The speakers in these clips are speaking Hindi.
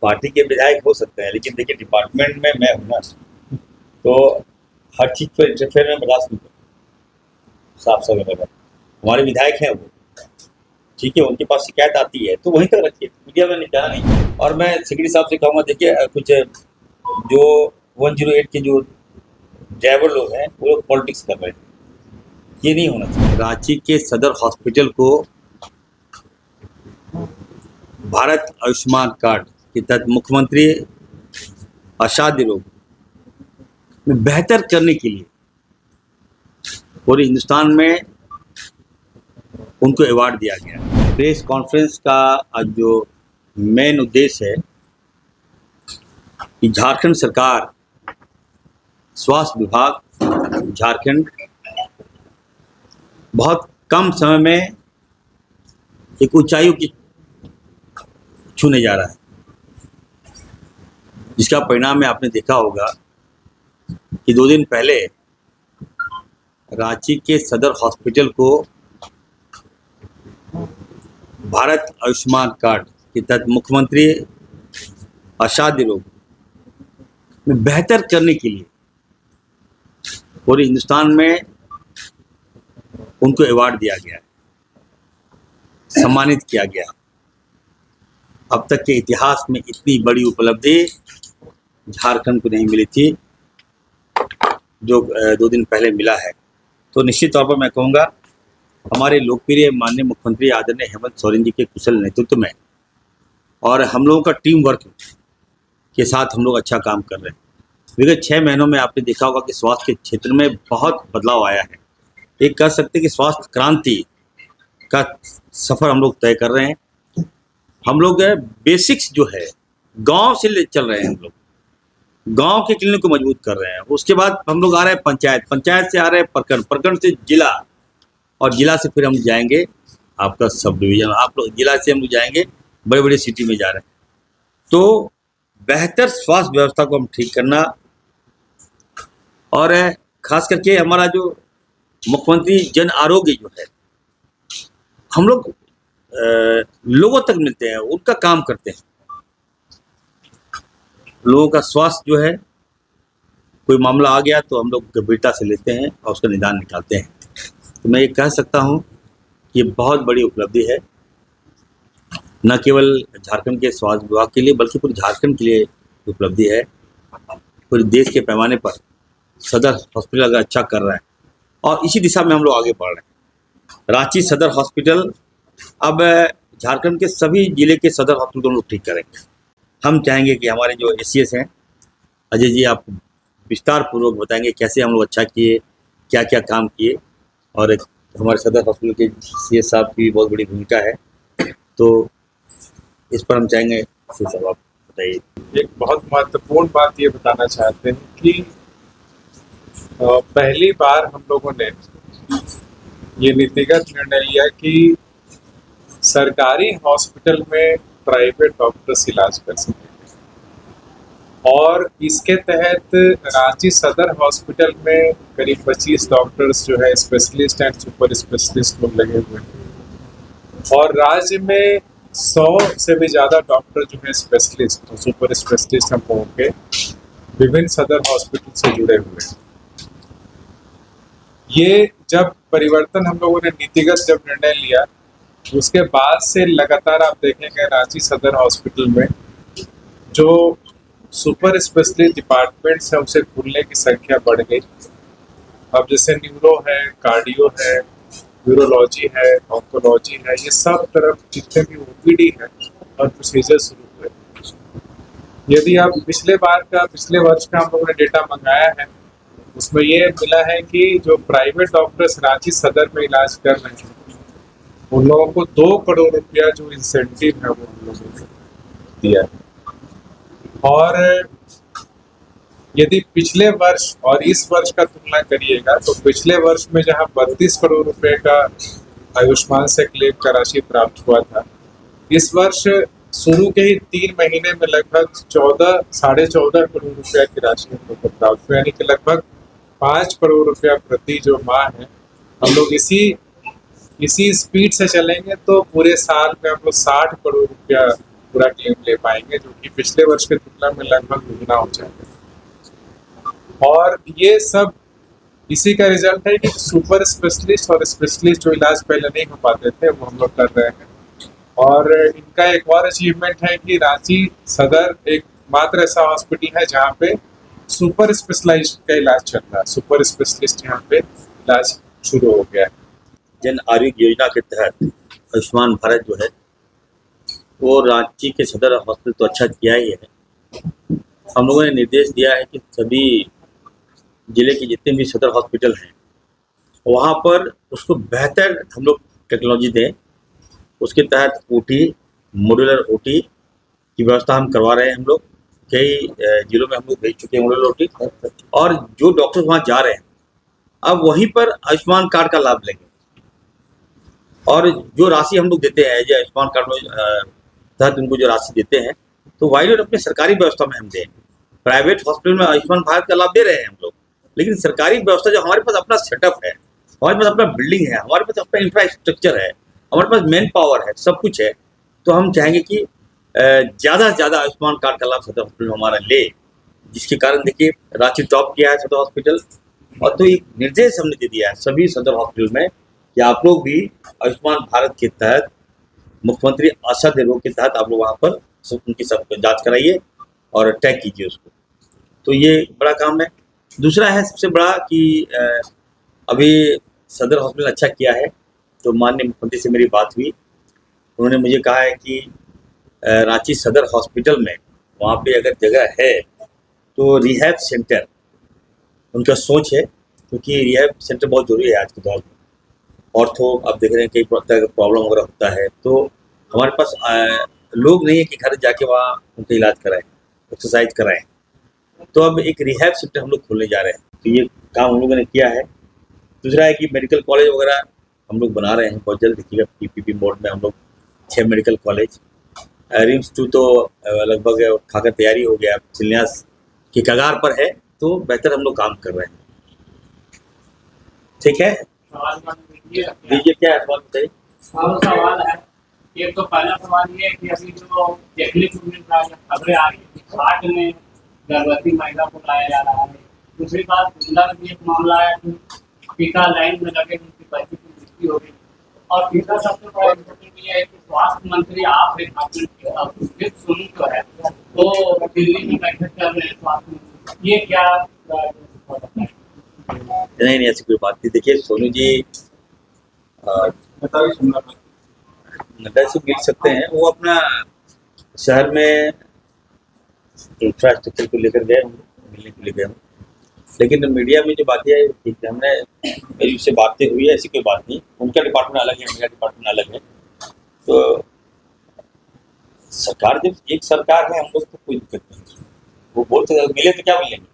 पार्टी के विधायक हो सकते हैं, लेकिन देखिए डिपार्टमेंट में मैं हूँ ना, तो हर चीज पर इंटरफेयर में बर्दाश्त नहीं करता। साफ साफ लगा, हमारे विधायक हैं वो, ठीक है, उनके पास शिकायत आती है तो वहीं तक रखिए, मीडिया में नहीं जाना नहीं। और मैं सिकरी साहब से कहूँगा, देखिए कुछ जो 108 के जो ड्राइवर लोग हैं वो लोग पॉलिटिक्स कर रहे हैं, ये नहीं होना चाहिए। रांची के सदर हॉस्पिटल को भारत आयुष्मान कार्ड के तहत मुख्यमंत्री असाध्य रोग में बेहतर करने के लिए पूरे हिंदुस्तान में उनको अवार्ड दिया गया। प्रेस कॉन्फ्रेंस का आज जो मेन उद्देश्य है कि झारखंड सरकार, स्वास्थ्य विभाग झारखंड बहुत कम समय में एक ऊंचाइयों की छूने जा रहा है, जिसका परिणाम में आपने देखा होगा कि 2 दिन पहले रांची के सदर हॉस्पिटल को भारत आयुष्मान कार्ड के तहत मुख्यमंत्री असाध्य रोग में बेहतर करने के लिए पूरे हिंदुस्तान में उनको अवार्ड दिया गया है, सम्मानित किया गया। अब तक के इतिहास में इतनी बड़ी उपलब्धि झारखंड को नहीं मिली थी जो 2 दिन पहले मिला है। तो निश्चित तौर पर मैं कहूँगा, हमारे लोकप्रिय माननीय मुख्यमंत्री आदरणीय हेमंत सोरेन जी के कुशल नेतृत्व में और हम लोगों का टीम वर्क के साथ हम लोग अच्छा काम कर रहे हैं। विगत 6 महीनों में आपने देखा होगा कि स्वास्थ्य के क्षेत्र में बहुत बदलाव आया है। एक कह सकते हैं कि स्वास्थ्य क्रांति का सफ़र हम लोग तय कर रहे हैं। हम लोग बेसिक्स जो है गांव से चल रहे हैं, हम लोग गांव के क्लिनिक को मजबूत कर रहे हैं। उसके बाद हम लोग आ रहे हैं पंचायत, पंचायत से आ रहे हैं प्रखंड, प्रखंड से जिला, और जिला से फिर हम जाएंगे आपका सब डिवीजन, आप लोग जिला से हम लोग जाएंगे बड़े बड़े सिटी में जा रहे हैं। तो बेहतर स्वास्थ्य व्यवस्था को हम ठीक करना, और खास करके हमारा जो मुख्यमंत्री जन आरोग्य जो है, हम लोग लोगों तक मिलते हैं, उनका काम करते हैं। लोगों का स्वास्थ्य जो है, कोई मामला आ गया तो हम लोग गंभीरता से लेते हैं और उसका निदान निकालते हैं। तो मैं ये कह सकता हूँ कि ये बहुत बड़ी उपलब्धि है, न केवल झारखंड के स्वास्थ्य विभाग के लिए बल्कि पूरे झारखंड के लिए उपलब्धि है। पूरे देश के पैमाने पर सदर हॉस्पिटल अगर अच्छा कर रहा है और इसी दिशा में हम लोग आगे बढ़ रहे हैं। रांची सदर हॉस्पिटल अब झारखंड के सभी जिले के सदर हॉस्पिटल को हम लोग ठीक करेंगे। हम चाहेंगे कि हमारे जो एसीएस हैं, अजय जी आप विस्तार पूर्वक बताएंगे कैसे हम लोग अच्छा किए, क्या क्या काम किए, और हमारे सदर हॉस्पिटल के सीएस साहब की बहुत बड़ी भूमिका है, तो इस पर हम चाहेंगे सब आप बताइए। एक बहुत महत्वपूर्ण बात ये बताना चाहते हैं कि पहली बार हम लोगों ने ये नीतिगत निर्णय लिया कि सरकारी हॉस्पिटल में प्राइवेट डॉक्टर्स इलाज कर सकें, और इसके तहत रांची सदर हॉस्पिटल में करीब 25 डॉक्टर्स जो है स्पेशलिस्ट एंड सुपर स्पेशलिस्ट लोग लगे हुए हैं, और राज्य में 100 से भी ज़्यादा डॉक्टर जो है स्पेशलिस्ट और सुपर स्पेशलिस्ट हम लोगों के विभिन्न सदर हॉस्पिटल से जुड़े हुए हैं। ये जब परिवर्तन हम लोगों ने नीतिगत जब निर्णय लिया, उसके बाद से लगातार आप देखेंगे रांची सदर हॉस्पिटल में जो सुपर स्पेशलिस्ट डिपार्टमेंट्स है उसे खुलने की संख्या बढ़ गई। अब जैसे न्यूरो है, कार्डियो है, यूरोलॉजी है, ऑन्कोलॉजी है, ये सब तरफ जितने भी ओपीडी है और प्रोसीजर शुरू हुए। यदि आप पिछले वर्ष का हम लोगों ने डेटा मंगाया है, उसमें ये मिला है कि जो प्राइवेट डॉक्टर्स रांची सदर में इलाज कर रहे हैं उन लोगों को 2 करोड़ रुपया जो इंसेंटिव है वो हम लोगों ने दिया है। और यदि पिछले वर्ष और इस वर्ष का तुलना करिएगा तो पिछले वर्ष में जहां 32 करोड़ रुपए का आयुष्मान से क्लेम का राशि प्राप्त हुआ था, इस वर्ष शुरू के ही 3 महीने में लगभग 14-14.5 करोड़ रुपया की राशि हम लोग को प्राप्त हुई, यानी कि लगभग 5 करोड़ रुपया प्रति जो माह है। हम लोग इसी स्पीड से चलेंगे तो पूरे साल में हम लोग 60 करोड़ रुपया पूरा क्लेम ले पाएंगे, जो कि पिछले वर्ष के तुलना में लगभग दुगना हो जाएगा। और ये सब इसी का रिजल्ट है कि सुपर स्पेशलिस्ट और स्पेशलिस्ट जो इलाज पहले नहीं हो पाते थे वो हम लोग कर रहे हैं। और इनका एक और अचीवमेंट है कि रांची सदर एक मात्र ऐसा हॉस्पिटल है जहाँ पे सुपर स्पेशलाइज्ड का इलाज चल रहा है, सुपर स्पेशलिस्ट यहाँ पे इलाज शुरू हो गया है। जन आरोग्य योजना के तहत आयुष्मान भारत जो है वो रांची के सदर हॉस्पिटल तो अच्छा किया ही है। हम लोगों ने निर्देश दिया है कि सभी जिले के जितने भी सदर हॉस्पिटल हैं वहाँ पर उसको बेहतर हम लोग टेक्नोलॉजी दें। उसके तहत ओटी, मॉड्यूलर ओटी की व्यवस्था हम करवा रहे हैं। हम लोग कई जिलों में हम लोग भेज चुके हैं मॉड्यूलर ओटी, और जो डॉक्टर वहाँ जा रहे हैं अब वहीं पर आयुष्मान कार्ड का लाभ लेंगे। और जो राशि हम लोग देते हैं जो आयुष्मान कार्ड में तहत उनको जो राशि देते हैं तो वाई नॉट अपने सरकारी व्यवस्था में हम दें। प्राइवेट हॉस्पिटल में आयुष्मान भारत का लाभ दे रहे हैं हम लोग, लेकिन सरकारी व्यवस्था जो हमारे पास अपना सेटअप है, हमारे पास अपना बिल्डिंग है, हमारे पास अपना इंफ्रास्ट्रक्चर है, हमारे पास मैन पावर है, सब कुछ है, तो हम चाहेंगे कि ज़्यादा से ज़्यादा आयुष्मान कार्ड का लाभ सदर हॉस्पिटल हमारा ले, जिसके कारण देखिए रांची टॉप किया है सदर हॉस्पिटल। और तो एक निर्देश हमने दे दिया है सभी सदर हॉस्पिटल में कि आप लोग भी आयुष्मान भारत के तहत मुख्यमंत्री औषधि रोग के तहत आप लोग वहाँ पर उनकी सब जांच कराइए और टैग कीजिए उसको। तो ये बड़ा काम है। दूसरा है सबसे बड़ा कि अभी सदर हॉस्पिटल अच्छा किया है, तो माननीय मुख्यमंत्री से मेरी बात हुई, उन्होंने मुझे कहा है कि रांची सदर हॉस्पिटल में वहाँ पे अगर जगह है तो रिहैब सेंटर उनका सोच है, क्योंकि रिहैब सेंटर बहुत जरूरी है आज के दौर में। ऑर्थो आप देख रहे हैं कई तरह का प्रॉब्लम वगैरह होता है, तो हमारे पास लोग नहीं है कि घर जाके वहाँ उनका इलाज कराएं, एक्सरसाइज कराएं। तो अब एक रिहैब सेंटर हम लोग खोलने जा रहे हैं, तो ये काम हम लोगों ने किया है। दूसरा है कि मेडिकल कॉलेज वगैरह हम लोग बना रहे हैं, बहुत जल्द देखिएगा पीपीपी मोड में हम लोग 6 मेडिकल कॉलेज। रिम्स 2 तो लगभग खाकर तैयारी हो गया, शिलान्यास की कगार पर है, तो बेहतर हम लोग काम कर रहे हैं। ठीक है, दीजिए क्या है सवाल बताइए। सवाल है, एक तो पहला सवाल ये है कि अभी जो टेक्निक खबरें आ रही है घाट में गर्भवती महिला को लाया जा रहा है। दूसरी बात कुंडला में भी एक मामला है कि टीका लाइन में लगे उनकी बच्ची की मृत्यु हो गई। और तीसरा सबसे बड़ा इम्पोर्टेंट ये है कि स्वास्थ्य मंत्री आप सोनू जो है वो दिल्ली में बैठक कर रहे हैं स्वास्थ्य मंत्री, ये क्या नहीं ऐसी कोई बात नहीं। देखिए सोनू जी नड्डा से मिल सकते हैं, वो अपना शहर में इंफ्रास्ट्रक्चर को लेकर गए, मिलने को लेकर, लेकिन मीडिया में जो बातें आई ठीक है, हमने मेरी उससे बातें हुई है, ऐसी कोई बात नहीं। उनका डिपार्टमेंट अलग है, मेरा डिपार्टमेंट अलग है। तो सरकार जब एक सरकार है, हम लोग तो कोई दिक्कत नहीं। वो बोलते मिले तो क्या मिलेंगे,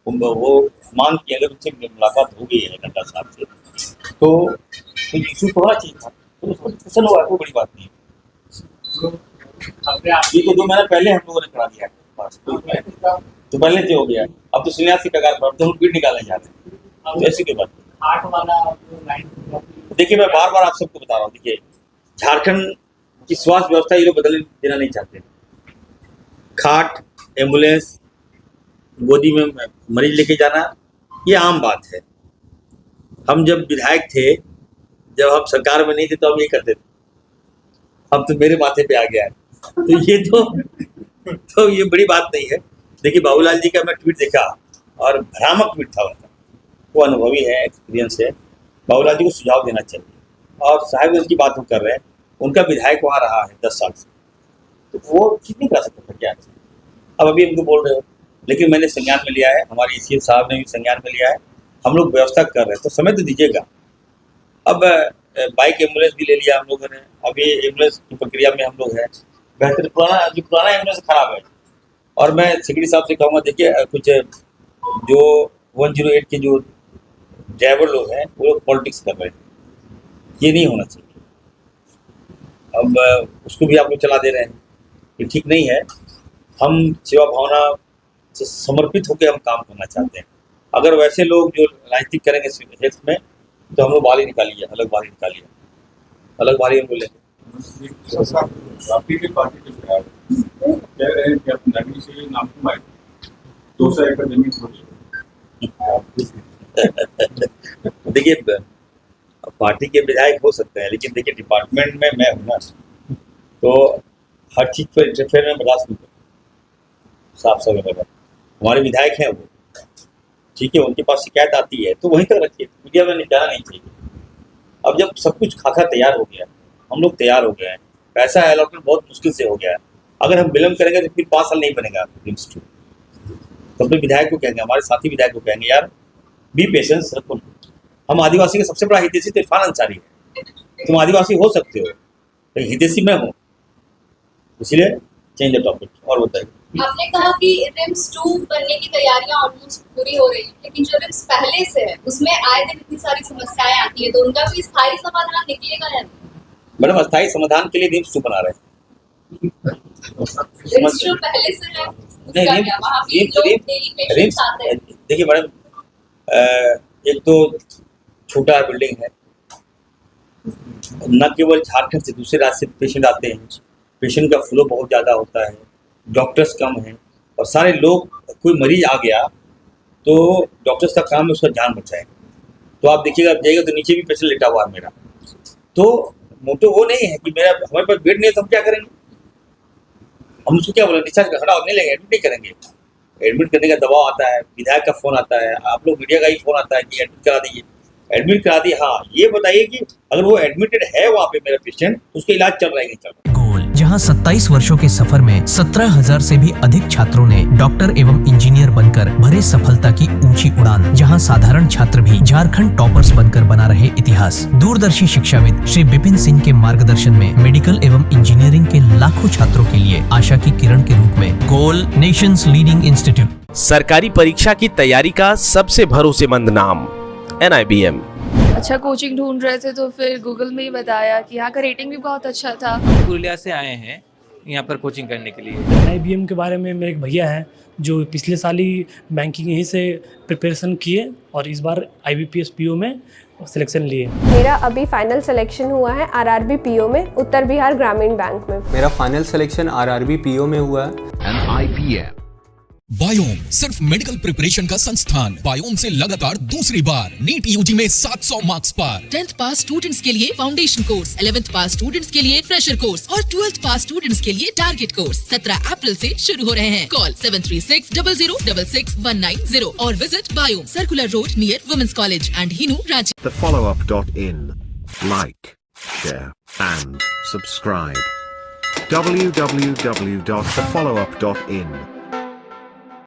वो मांग की अगर उनसे मुलाकात हो गई है नड्डा साहब से तो इशू तो होना चाहिए था, तो उसको डिस्कशन हुआ, कोई बड़ी बात नहीं है। ये तो 2 महीना पहले हम लोगों ने करा दिया है, तो पहले से हो गया। अब तो शिलान्यास की कगार पर, अब तो हम भीड़ निकालने जाते हैं, तो ऐसी कोई बात नहीं। देखिए मैं बार बार आप सबको बता रहा हूँ, देखिए झारखंड की स्वास्थ्य व्यवस्था ये लोग बदल देना नहीं चाहते। खाट, एम्बुलेंस, गोदी में मरीज लेके जाना ये आम बात है। हम जब विधायक थे, जब हम सरकार में नहीं थे तो हम ये करते थे, अब तो मेरे माथे पे आ गया है, तो ये तो ये बड़ी बात नहीं है। देखिए बाबूलाल जी का मैं ट्वीट देखा और भ्रामक ट्वीट था उनका, वो अनुभवी है, एक्सपीरियंस है, बाबूलाल जी को सुझाव देना चाहिए। और साहिबगंज की बात हम कर रहे हैं, उनका विधायक वहाँ रहा है 10 साल से, तो वो ठीक नहीं कर सकता था क्या? अब अभी हमको बोल रहे हो, लेकिन मैंने संज्ञान में लिया है, हमारे ECM साहब ने भी संज्ञान में लिया है, हम लोग व्यवस्था कर रहे हैं, तो समय तो दीजिएगा। अब बाइक एम्बुलेंस भी ले लिया हम लोगों ने, अभी एम्बुलेंस की प्रक्रिया में हम लोग हैं। बेहतर पुराना एम्बुलेंस खराब है, और मैं सेक्रेटरी साहब से कहूँगा देखिए कुछ जो 108 के जो ड्राइवर लोग हैं वो लोग पॉलिटिक्स कर रहे हैं, ये नहीं होना चाहिए। अब उसको भी आप लोग चला दे रहे हैं, ये ठीक नहीं है। हम सेवा भावना से समर्पित होकर हम काम करना चाहते हैं। अगर वैसे लोग जो राजनीति करेंगे हेल्थ में, तो हम लोग बाली निकालिए, अलग बाली निकालिए, अलग बाली हम बोलेंगे। आपकी भी पार्टी के खिलाफ कह रहे हैं कि आप नदी से नाम कमाए 200 एकड़ जमीन थोड़ी देखिए पार्टी के विधायक हो सकते हैं, लेकिन देखिए डिपार्टमेंट में मैं हूँ ना, तो हर चीज पर इंटरफेयर में बर्दाश्त नहीं करता। साफ साफ लगा हमारे विधायक हैं वो, ठीक है, उनके पास शिकायत आती है तो वहीं तक रखिए, मीडिया में जाना नहीं चाहिए। अब जब सब कुछ खाका तैयार हो गया, हम लोग तैयार हो गए हैं, पैसा अलॉटमेंट बहुत मुश्किल से हो गया है, अगर हम विलम्ब करेंगे तो फिर 5 साल नहीं बनेगा ड्रीम्स 2। तब तो विधायक को कहेंगे, हमारे साथी विधायक को कहेंगे, यार बी पेशेंस रखो। हम आदिवासी का सबसे बड़ा हितैषी तो इरफान अंसारी है, तुम आदिवासी हो सकते हो लेकिन हितैषी मैं हूँ, इसलिए चेंज द टॉपिक। और बताइए, आपने कहा कि रिम्स 2 बनने की तैयारियां ऑलमोस्ट पूरी हो रही है, लेकिन जो रिम्स पहले से है उसमें आए दिन इतनी सारी समस्याएं आती है, तो उनका भी स्थायी समाधान निकलेगा या नहीं? मैडम अस्थायी समाधान के लिए रिम्स 2 बना रहे हैं। रिम्स जो पहले से है उसका क्या? वहाँ भी लोग डेली पेशेंट्स आते हैं। देखिए मैडम, एक तो छोटा बिल्डिंग है, न केवल झारखंड से दूसरे राज्य से पेशेंट आते हैं, पेशेंट का फ्लो बहुत ज़्यादा होता है, डॉक्टर्स कम हैं और सारे लोग, कोई मरीज आ गया तो डॉक्टर्स का काम है उसका जान बचाएं। तो आप देखिएगा, आप जाइएगा तो नीचे भी पेशेंट लेटा हुआ है मेरा। तो मोटो वो नहीं है कि मेरा हमारे पास बेड नहीं है तो हम क्या करेंगे, हम उसको क्या बोले, डिस्चार्ज का खड़ा नहीं लेंगे, एडमिट नहीं करेंगे। एडमिट करने का दबाव आता है, विधायक का फ़ोन आता है, आप लोग मीडिया का ही फ़ोन आता है कि एडमिट करा दीजिए, एडमिट करा दिए। हाँ, ये बताइए कि अगर वो एडमिटेड है वहाँ पे मेरा पेशेंट, तो उसका इलाज चल रहा है नहीं चल रहा है। जहां 27 वर्षों के सफर में 17,000 से भी अधिक छात्रों ने डॉक्टर एवं इंजीनियर बनकर भरे सफलता की ऊंची उड़ान, जहां साधारण छात्र भी झारखंड टॉपर्स बनकर बना रहे इतिहास। दूरदर्शी शिक्षाविद श्री विपिन सिंह के मार्गदर्शन में मेडिकल एवं इंजीनियरिंग के लाखों छात्रों के लिए आशा की किरण के रूप में गोल नेशंस लीडिंग इंस्टीट्यूट। सरकारी परीक्षा की तैयारी का सबसे भरोसेमंद नाम NIBM। अच्छा कोचिंग ढूंढ रहे थे तो फिर गूगल में ही बताया कि यहाँ का रेटिंग भी बहुत अच्छा था। पुरुलिया से आए हैं यहाँ पर कोचिंग करने के लिए। NIBM के बारे में मेरे एक भैया हैं जो पिछले साल ही बैंकिंग यहीं से प्रिपरेशन किए और इस बार IBPS PO में सिलेक्शन लिए। मेरा अभी फाइनल सिलेक्शन हुआ है RRB PO में, उत्तर बिहार ग्रामीण बैंक में। मेरा फाइनल सिलेक्शन RRB PO में हुआ है। बायोम सिर्फ मेडिकल प्रिपरेशन का संस्थान। बायोम से लगातार दूसरी बार नीट यूजी में 700 मार्क्स पार। 10th पास स्टूडेंट्स के लिए फाउंडेशन कोर्स, 11th पास स्टूडेंट्स के लिए फ्रेशर कोर्स और 12th पास स्टूडेंट्स के लिए टारगेट कोर्स 17 अप्रैल से शुरू हो रहे हैं। कॉल 7360066190 और visit Biome, circular road near women's college and Hinoo, Ranchi. thefollowup.in. Like, share and subscribe. www.thefollowup.in